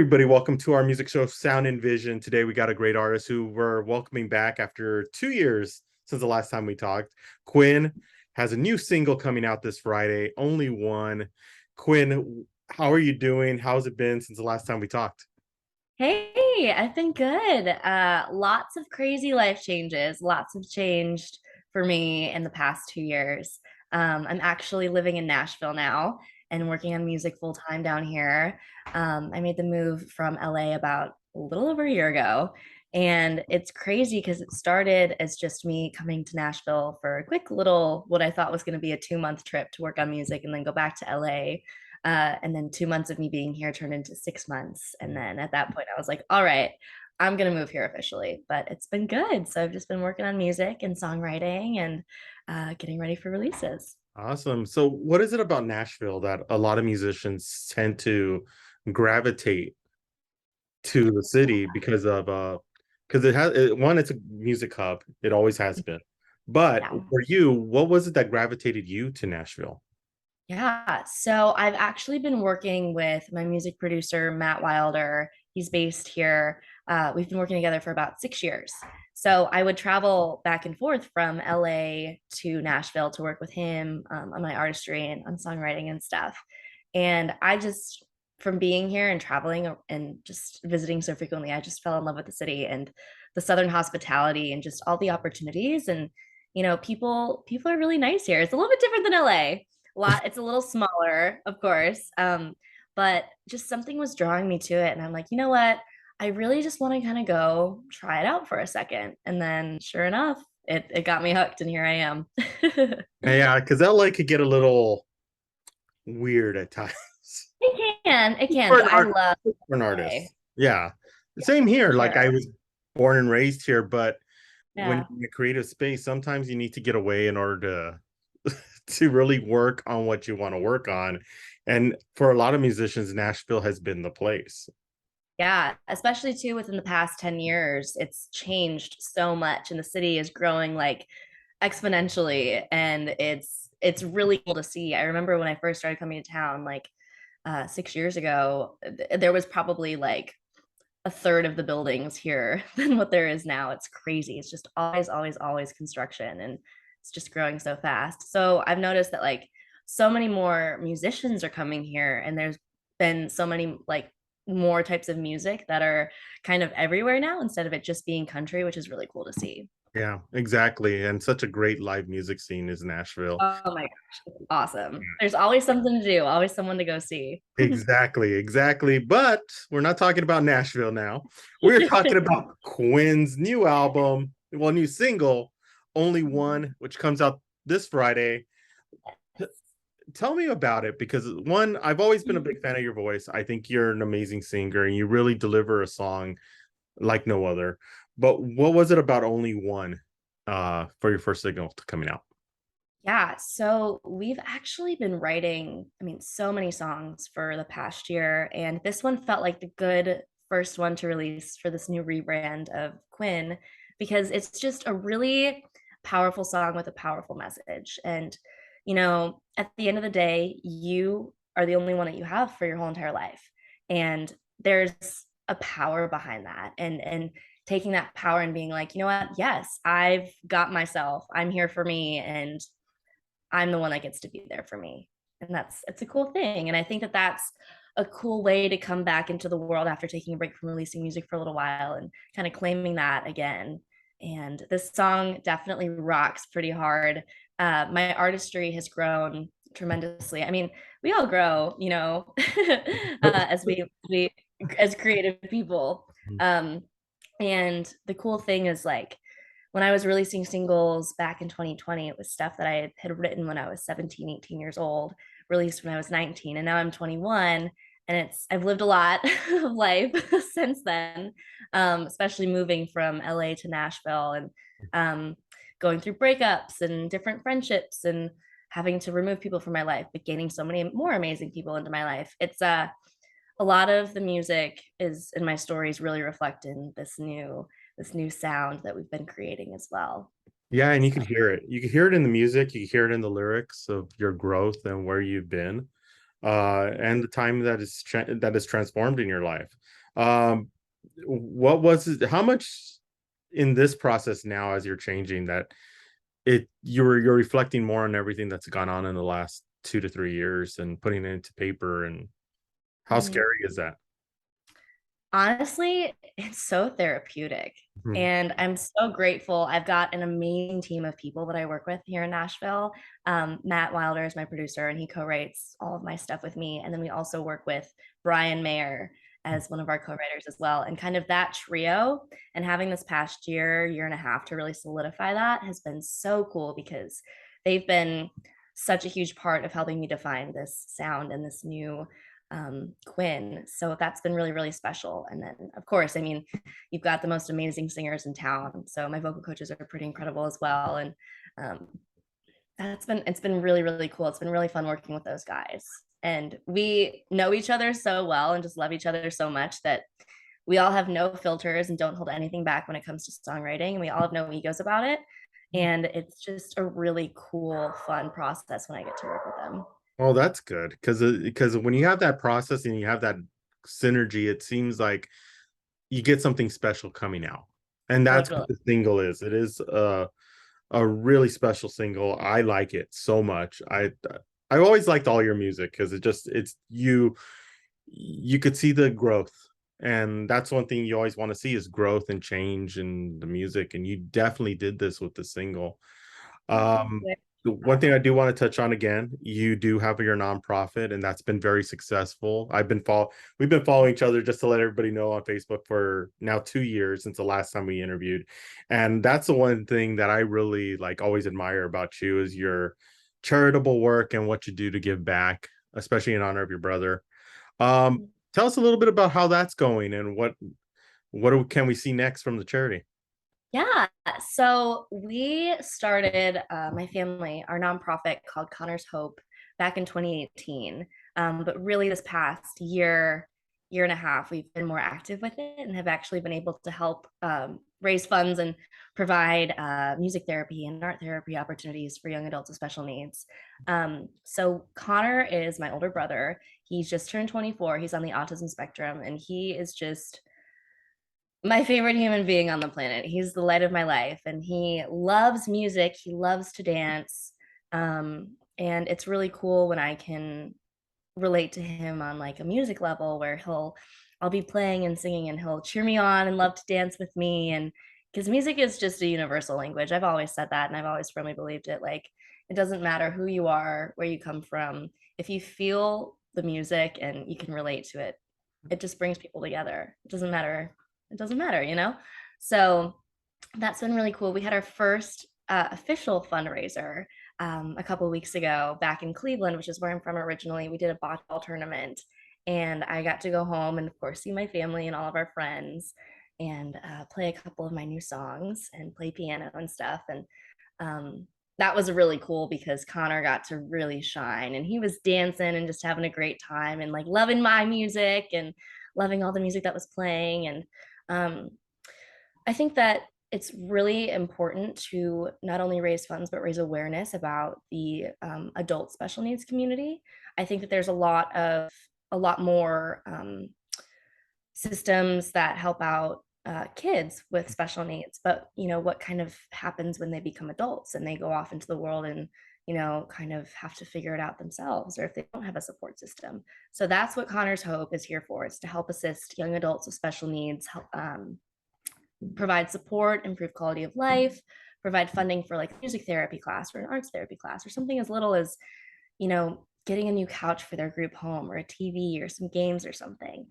everybody, welcome to our music show, Sound Vision. Today we got a great artist who we're welcoming back after 2 years since the last time we talked. Qwynn has a new single coming out this Friday, Only One. Qwynn, how are you doing? How's it been since the last time we talked? Hey, I've been good. Lots of crazy life changes. Lots have changed for me in the past 2 years. I'm actually living in Nashville now and working on music full time down here. I made the move from LA about a little over a year ago. And it's crazy because it started as just me coming to Nashville for a quick little, what I thought was going to be a 2 month trip to work on music and then go back to LA. And then 2 months of me being here turned into 6 months. And then at that point, I was like, all right, I'm going to move here officially. But it's been good. So I've just been working on music and songwriting and getting ready for releases. Awesome. So what is it about Nashville that a lot of musicians tend to gravitate to the city because one, it's a music hub. It always has been. But Yeah. for you, what was it that gravitated you to Nashville? Yeah. So I've actually been working with my music producer, Matt Wilder. He's based here. We've been working together for about 6 years. So I would travel back and forth from LA to Nashville to work with him on my artistry and on songwriting and stuff. And I just, from being here and traveling and just visiting so frequently, I just fell in love with the city and the Southern hospitality and just all the opportunities. And, people are really nice here. It's a little bit different than LA. It's a little smaller, of course. But just something was drawing me to it. And I'm like, you know what? I really just want to kind of go try it out for a second. And then sure enough, it got me hooked and here I am. Yeah, because LA could get a little weird at times. It can, For an but I artist, love for an LA. artist. Yeah. Yeah, Same for here. Like I sure. was born and raised here, but when Yeah. you're in a creative space, sometimes you need to get away in order to to really work on what you want to work on. And for a lot of musicians, Nashville has been the place. Yeah, especially too within the past 10 years, it's changed so much and the city is growing like exponentially and it's really cool to see. I remember when I first started coming to town like 6 years ago, there was probably like a third of the buildings here than what there is now. It's crazy. It's just always, always, always construction and it's just growing so fast. So I've noticed that like so many more musicians are coming here and there's been so many like more types of music that are kind of everywhere now instead of it just being country, which is really cool to see. Yeah, exactly. And such a great live music scene is Nashville. Oh my gosh, it's awesome. There's always something to do, always someone to go see. Exactly, exactly. But we're not talking about Nashville now. We're talking about Qwynn's new album, well, new single, Only One, which comes out this Friday. Tell me about it because one, I've always been a big fan of your voice. I think you're an amazing singer and you really deliver a song like no other. But what was it about Only One for your first single coming out? Yeah, so we've actually been writing, I mean, so many songs for the past year, and this one felt like the good first one to release for this new rebrand of Qwynn because it's just a really powerful song with a powerful message. And, at the end of the day, you are the only one that you have for your whole entire life. And there's a power behind that. And taking that power and being like, you know what? Yes, I've got myself. I'm here for me. And I'm the one that gets to be there for me. And it's a cool thing. And I think that that's a cool way to come back into the world after taking a break from releasing music for a little while and kind of claiming that again. And this song definitely rocks pretty hard. My artistry has grown tremendously. I mean, we all grow, as we as creative people. Um, and the cool thing is like when I was releasing singles back in 2020, it was stuff that I had written when I was 17, 18 years old, released when I was 19, and now I'm 21. And I've lived a lot of life since then, especially moving from LA to Nashville and going through breakups and different friendships and having to remove people from my life, but gaining so many more amazing people into my life. It's a lot of the music is in my stories really reflect in this new sound that we've been creating as well. Yeah, and you So can hear it. You can hear it in the music, you can hear it in the lyrics of your growth and where you've been, and the time that is transformed in your life. Um, what was it? How much in this process now, as you're changing that, you're reflecting more on everything that's gone on in the last 2 to 3 years and putting it into paper, and how Mhm. scary is that? Honestly, it's so therapeutic. Mhm. And I'm so grateful. I've got an amazing team of people that I work with here in Nashville. Matt Wilder is my producer, and he co-writes all of my stuff with me. And then we also work with Brian Maher as one of our co-writers as well. And kind of that trio, and having this past year and a half to really solidify that has been so cool because they've been such a huge part of helping me define this sound and this new Qwynn. So that's been really, really special. And then, of course, I mean, you've got the most amazing singers in town. So my vocal coaches are pretty incredible as well. And um, it's been really, really cool. It's been really fun working with those guys. And we know each other so well and just love each other so much that we all have no filters and don't hold anything back when it comes to songwriting. And we all have no egos about it. And it's just a really cool, fun process when I get to work with them. Oh, that's good, because when you have that process and you have that synergy, it seems like you get something special coming out, and that's Totally. what the single is. It is a really special single. I like it so much. I always liked all your music because it's you could see the growth, and that's one thing you always want to see is growth and change in the music, and you definitely did this with the single. um the one thing I do want to touch on again, you do have your nonprofit, and that's been very successful. We've been following each other, just to let everybody know, on Facebook for now 2 years since the last time we interviewed. And that's the one thing that I really like always admire about you is your charitable work and what you do to give back, especially in honor of your brother. Tell us a little bit about how that's going and can we see next from the charity? Yeah. So we started my family, our nonprofit called Connor's Hope back in 2018. But really this past year and a half, we've been more active with it and have actually been able to help raise funds and provide music therapy and art therapy opportunities for young adults with special needs. So Connor is my older brother. He's just turned 24. He's on the autism spectrum, and he is just my favorite human being on the planet. He's the light of my life, and he loves music. He loves to dance. And it's really cool when I can relate to him on like a music level where I'll be playing and singing and he'll cheer me on and love to dance with me. And because music is just a universal language. I've always said that, and I've always firmly believed it. Like, it doesn't matter who you are, where you come from. If you feel the music and you can relate to it, it just brings people together. It doesn't matter, you know? So that's been really cool. We had our first official fundraiser a couple of weeks ago back in Cleveland, which is where I'm from originally. We did a bocce tournament, and I got to go home and, of course, see my family and all of our friends and play a couple of my new songs and play piano and stuff. And that was really cool because Connor got to really shine, and he was dancing and just having a great time and like loving my music and loving all the music that was playing. And um, I think that it's really important to not only raise funds but raise awareness about the adult special needs community. I think that there's a lot more systems that help out kids with special needs, but you know what kind of happens when they become adults and they go off into the world and kind of have to figure it out themselves, or if they don't have a support system. So that's what Connor's Hope is here for. It's to help assist young adults with special needs, provide support, improve quality of life, provide funding for like a music therapy class or an arts therapy class or something as little as, getting a new couch for their group home or a TV or some games or something.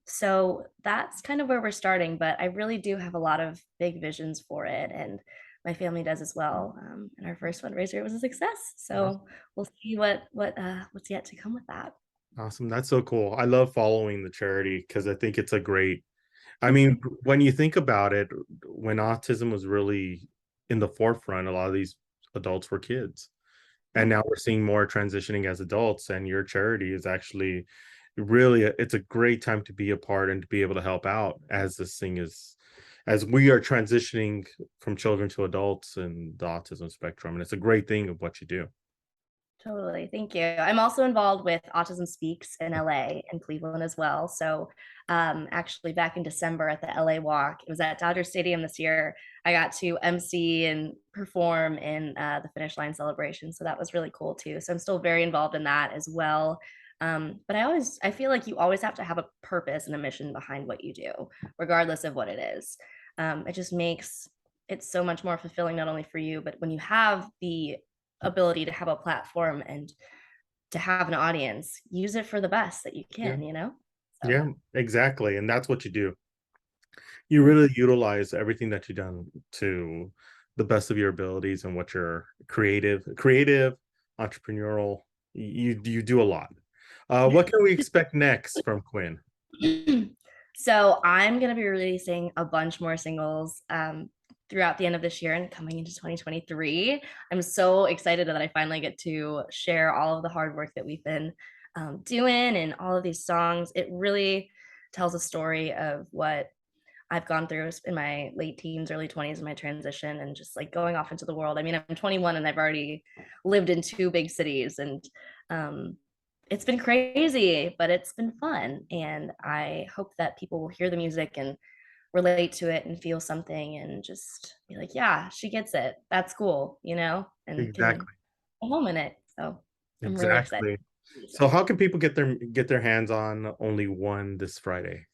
So that's kind of where we're starting, but I really do have a lot of big visions for it. And my family does as well. And our first fundraiser was a success. So we'll see what's yet to come with that. Awesome. That's so cool. I love following the charity because I think it's a great, I mean, when you think about it, when autism was really in the forefront, a lot of these adults were kids. And now we're seeing more transitioning as adults, and your charity is actually really, it's a great time to be a part and to be able to help out as this thing is, as we are transitioning from children to adults and the autism spectrum. And it's a great thing of what you do. Totally. Thank you. I'm also involved with Autism Speaks in LA and Cleveland as well. So actually back in December at the LA Walk, it was at Dodger Stadium this year. I got to MC and perform in the finish line celebration. So that was really cool too. So I'm still very involved in that as well. But I feel like you always have to have a purpose and a mission behind what you do, regardless of what it is. It just makes it so much more fulfilling, not only for you, but when you have the ability to have a platform and to have an audience, use it for the best that you Yeah. can, you know? So Yeah, exactly. And that's what you do. You really utilize everything that you've done to the best of your abilities and what you're creative, entrepreneurial. You do a lot. What can we expect next from Qwynn? so I'm gonna be releasing a bunch more singles throughout the end of this year and coming into 2023. I'm so excited that I finally get to share all of the hard work that we've been doing and all of these songs. It really tells a story of what I've gone through in my late teens, early 20s, in my transition, and just like going off into the world. I mean, I'm 21 and I've already lived in two big cities, and um, it's been crazy, but it's been fun. And I hope that people will hear the music and relate to it and feel something and just be like, yeah, she gets it. That's cool, you know, and can Exactly. go home in it. So I'm really excited. Exactly. So how can people get their hands on Only One this Friday?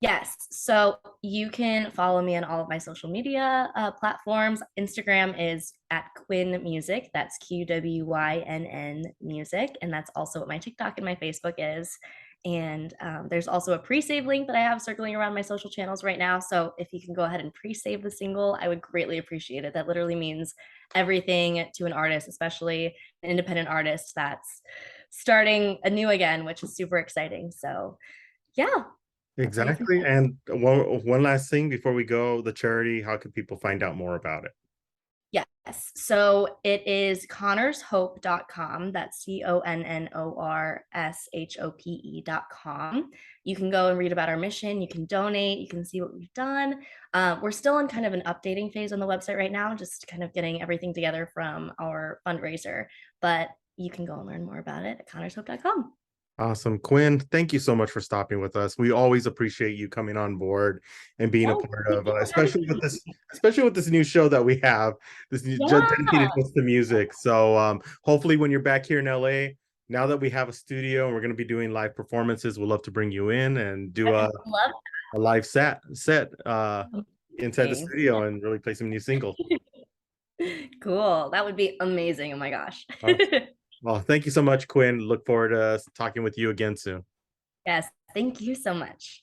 Yes. So you can follow me on all of my social media platforms. Instagram is at Qwynn Music. That's QWYNN Music. And that's also what my TikTok and my Facebook is. And there's also a pre-save link that I have circling around my social channels right now. So if you can go ahead and pre-save the single, I would greatly appreciate it. That literally means everything to an artist, especially an independent artist that's starting anew again, which is super exciting. So yeah, that's all you can Exactly. say. And one last thing before we go, the charity, how can people find out more about it? Yes. So it is connorshope.com. That's CONNORSHOPE.com. You can go and read about our mission. You can donate. You can see what we've done. We're still in kind of an updating phase on the website right now, just kind of getting everything together from our fundraiser. But you can go and learn more about it at connorshope.com. Awesome. Qwynn, thank you so much for stopping with us. We always appreciate you coming on board and being a Oh, part thank of, you for having me. especially with this new show that we have, this new Yeah, dedicated just to music. So hopefully when you're back here in LA, now that we have a studio and we're going to be doing live performances, we'll love to bring you in and do I a, would love a live set inside the that. studio and really play some new singles. Cool. That would be amazing. Oh my gosh. Uh, well, thank you so much, Qwynn. Look forward to talking with you again soon. Yes. Thank you so much.